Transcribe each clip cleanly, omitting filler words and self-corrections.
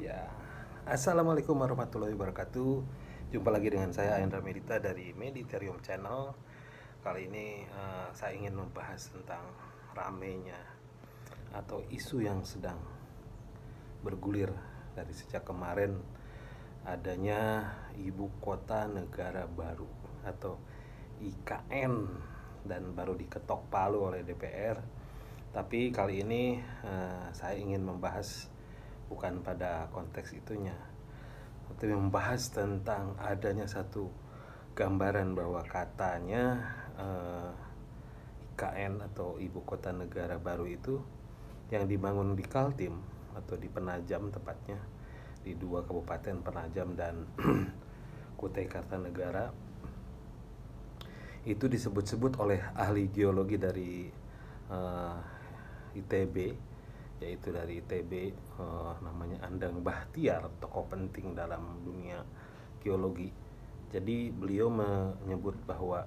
Ya, assalamualaikum warahmatullahi wabarakatuh. Jumpa lagi dengan saya Ayandra Medita dari Meditarium Channel. Kali ini saya ingin membahas tentang ramenya atau isu yang sedang bergulir dari sejak kemarin, adanya Ibu Kota Negara Baru atau IKN, dan baru diketok palu oleh DPR. Tapi kali ini saya ingin membahas bukan pada konteks itunya, tapi membahas tentang adanya satu gambaran bahwa katanya IKN atau Ibu Kota Negara Baru itu yang dibangun di Kaltim atau di Penajam, tepatnya di dua kabupaten Penajam dan Kutai Kartanegara, itu disebut-sebut oleh ahli geologi dari ITB, yaitu dari ITB, namanya Andang Bachtiar, tokoh penting dalam dunia geologi. Jadi beliau menyebut bahwa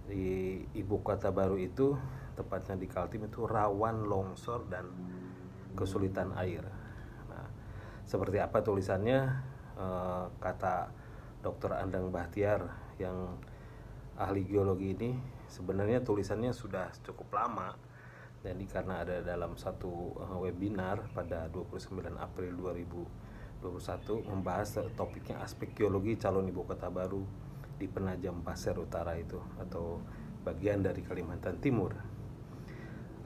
di ibu kota baru itu, tepatnya di Kaltim, itu rawan longsor dan kesulitan air. Nah, seperti apa tulisannya? Kata Dr. Andang Bachtiar yang ahli geologi ini, sebenarnya tulisannya sudah cukup lama. Jadi karena ada dalam satu webinar pada 29 April 2021 membahas topiknya aspek geologi calon ibu kota baru di Penajam Pasir Utara itu, atau bagian dari Kalimantan Timur.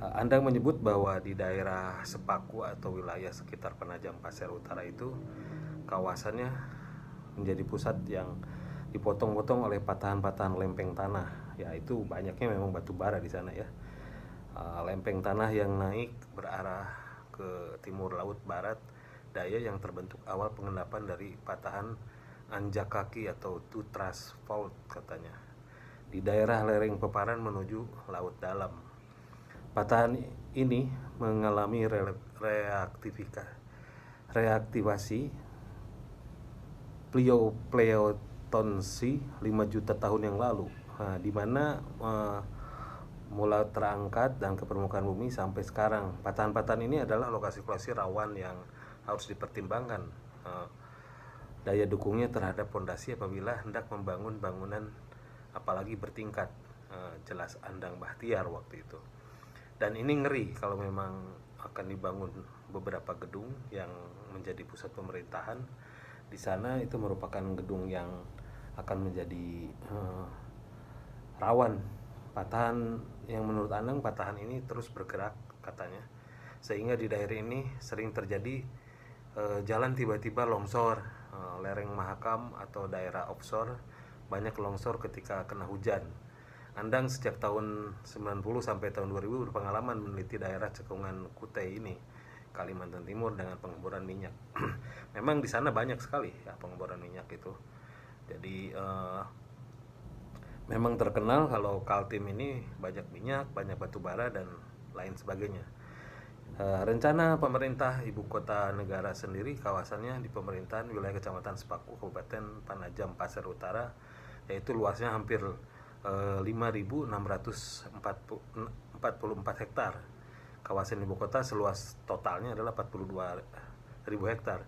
Andang menyebut bahwa di daerah Sepaku atau wilayah sekitar Penajam Pasir Utara itu, kawasannya menjadi pusat yang dipotong-potong oleh patahan-patahan lempeng tanah. Ya, itu banyaknya memang batu bara di sana ya. Lempeng tanah yang naik berarah ke timur laut barat daya yang terbentuk awal pengendapan dari patahan Anjakaki atau Tutras Fault katanya, di daerah lereng Peparan menuju laut dalam. Patahan ini mengalami reaktivasi pleotonsi 5 juta tahun yang lalu, di mana mulai terangkat dan ke permukaan bumi sampai sekarang. Patahan-patahan ini adalah lokasi-lokasi rawan yang harus dipertimbangkan daya dukungnya terhadap fondasi apabila hendak membangun bangunan apalagi bertingkat, jelas Andang Bachtiar waktu itu. Dan ini ngeri kalau memang akan dibangun beberapa gedung yang menjadi pusat pemerintahan di sana. Itu merupakan gedung yang akan menjadi rawan patahan, yang menurut Andang patahan ini terus bergerak katanya, sehingga di daerah ini sering terjadi jalan tiba-tiba longsor. Lereng Mahakam atau daerah offshore banyak longsor ketika kena hujan. Andang sejak tahun 90 sampai tahun 2000 berpengalaman meneliti daerah cekungan Kutai ini, Kalimantan Timur, dengan pengeboran minyak. Memang di sana banyak sekali ya pengeboran minyak itu. Jadi memang terkenal kalau Kaltim ini banyak minyak, banyak batu bara dan lain sebagainya. Rencana pemerintah ibu kota negara sendiri, kawasannya di pemerintahan wilayah kecamatan Sepaku, Kabupaten Penajam Pasir Utara, yaitu luasnya hampir 5.644 hektar. Kawasan ibu kota seluas totalnya adalah 42.000 hektar.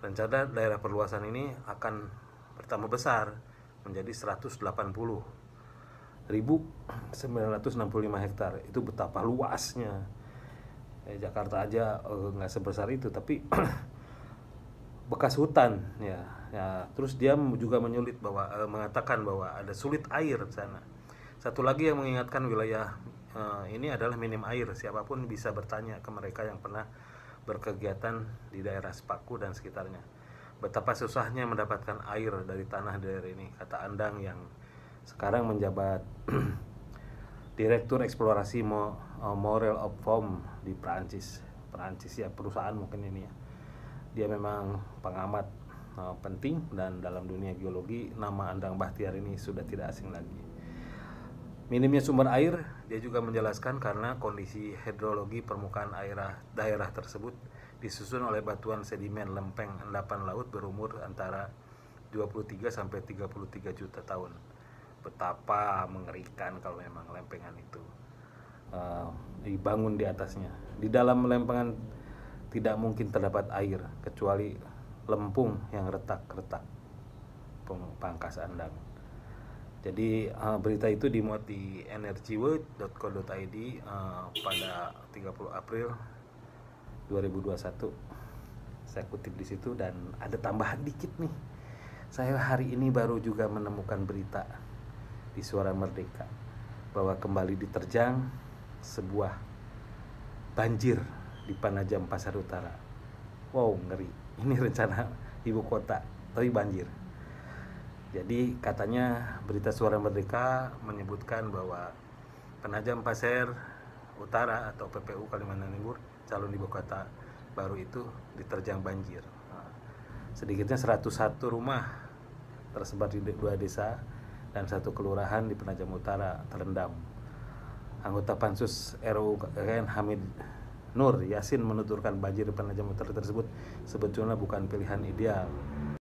Rencana daerah perluasan ini akan bertambah besar menjadi 180.965 hektar. Itu betapa luasnya. Jakarta aja nggak sebesar itu, tapi bekas hutan ya. Terus dia juga mengatakan bahwa ada sulit air di sana. Satu lagi yang mengingatkan wilayah ini adalah minim air. Siapapun bisa bertanya ke mereka yang pernah berkegiatan di daerah Sepaku dan sekitarnya, betapa susahnya mendapatkan air dari tanah daerah ini, kata Andang yang sekarang menjabat Direktur Eksplorasi Morel of Foam di Perancis ya, perusahaan mungkin ini ya. Dia memang pengamat penting, dan dalam dunia geologi nama Andang Bachtiar ini sudah tidak asing lagi. Minimnya sumber air, dia juga menjelaskan karena kondisi hidrologi permukaan daerah tersebut disusun oleh batuan sedimen lempeng endapan laut berumur antara 23 sampai 33 juta tahun. Betapa mengerikan kalau memang lempengan itu dibangun di atasnya. Di dalam lempengan tidak mungkin terdapat air kecuali lempung yang retak-retak Pangkas Andang. Jadi berita itu dimuat di energiworld.co.id pada 30 April 2021. Saya kutip di situ, dan ada tambahan dikit nih. Saya hari ini baru juga menemukan berita di Suara Merdeka bahwa kembali diterjang sebuah banjir di Panajam Pasar Utara. Wow, ngeri. Ini rencana ibu kota, tapi banjir. Jadi katanya berita Suara Merdeka menyebutkan bahwa Penajam Pasir Utara atau PPU Kalimantan Timur, calon ibu kota baru itu diterjang banjir. Sedikitnya 101 rumah tersebar di 2 desa dan 1 kelurahan di Penajam Utara terendam. Anggota Pansus RUU KKN Hamid Nur Yasin menuturkan banjir di Penajam Utara tersebut sebetulnya bukan pilihan ideal